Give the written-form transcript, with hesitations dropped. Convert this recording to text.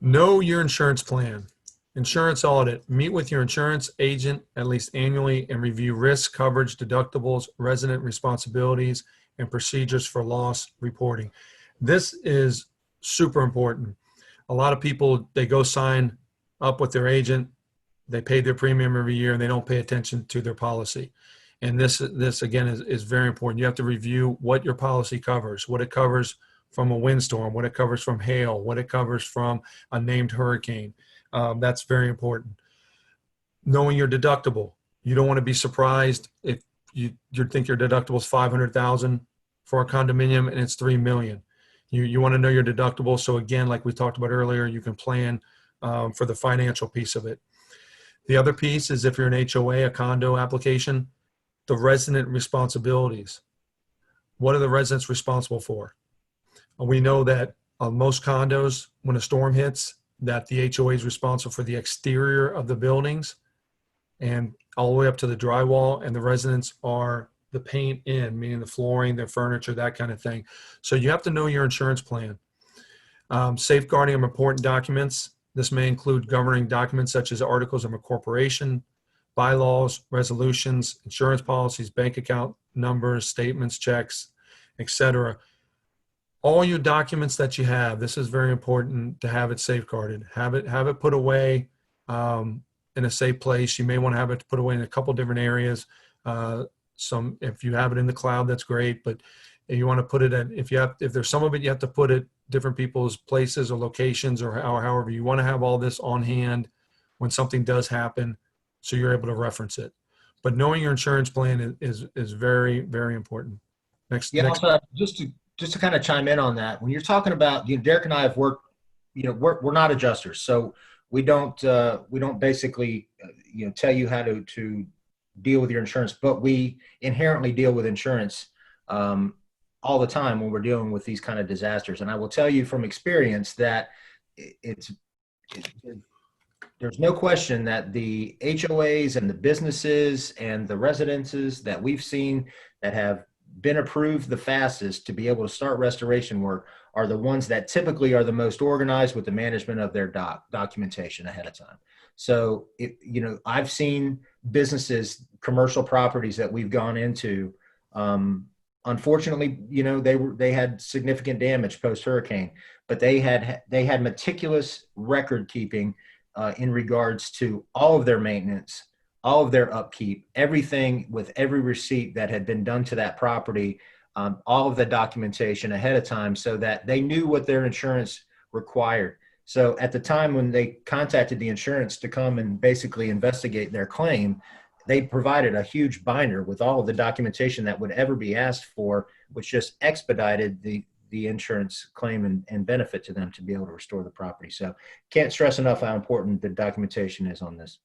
Know your insurance plan. Insurance audit. Meet with your insurance agent at least annually and review risk, coverage, deductibles, resident responsibilities, and procedures for loss reporting. This is super important. A lot of people, they go sign up with their agent, they pay their premium every year, and they don't pay attention to their policy. And this again is very important. You have to review what your policy covers, what it covers from a windstorm, what it covers from hail, what it covers from a named hurricane. That's very important. Knowing your deductible. You don't want to be surprised if you think your deductible is 500,000 for a condominium and it's 3 million. You want to know your deductible. So again, like we talked about earlier, you can plan for the financial piece of it. The other piece is if you're an HOA, a condo application, the resident responsibilities. What are the residents responsible for? We know that most condos, when a storm hits, that the HOA is responsible for the exterior of the buildings and all the way up to the drywall, and the residents are the paint in, meaning the flooring, the furniture, that kind of thing. So you have to know your insurance plan. Safeguarding of important documents. This may include governing documents such as articles of incorporation, bylaws, resolutions, insurance policies, bank account numbers, statements, checks, etc. All your documents that you have, this is very important to have it safeguarded. Have it put away in a safe place. You may want to have it put away in a couple different areas. If you have it in the cloud, that's great. But you want to put it in, if there's some of it, you have to put it different people's places or locations or however you want to have all this on hand when something does happen, so you're able to reference it. But knowing your insurance plan is very, very important. Next. Also, just to kind of chime in on that, when you're talking about, Derek and I have worked, we're not adjusters, so we don't basically tell you how to deal with your insurance, but we inherently deal with insurance all the time when we're dealing with these kind of disasters. And I will tell you from experience that there's no question that the HOAs and the businesses and the residences that we've seen that have been approved the fastest to be able to start restoration work are the ones that typically are the most organized with the management of their documentation ahead of time. So, I've seen businesses, commercial properties that we've gone into, unfortunately, they had significant damage post hurricane, but they had meticulous record keeping in regards to all of their maintenance, all of their upkeep, everything with every receipt that had been done to that property, all of the documentation ahead of time, so that they knew what their insurance required. So at the time when they contacted the insurance to come and basically investigate their claim, they provided a huge binder with all of the documentation that would ever be asked for, which just expedited the insurance claim and benefit to them to be able to restore the property. So can't stress enough how important the documentation is on this.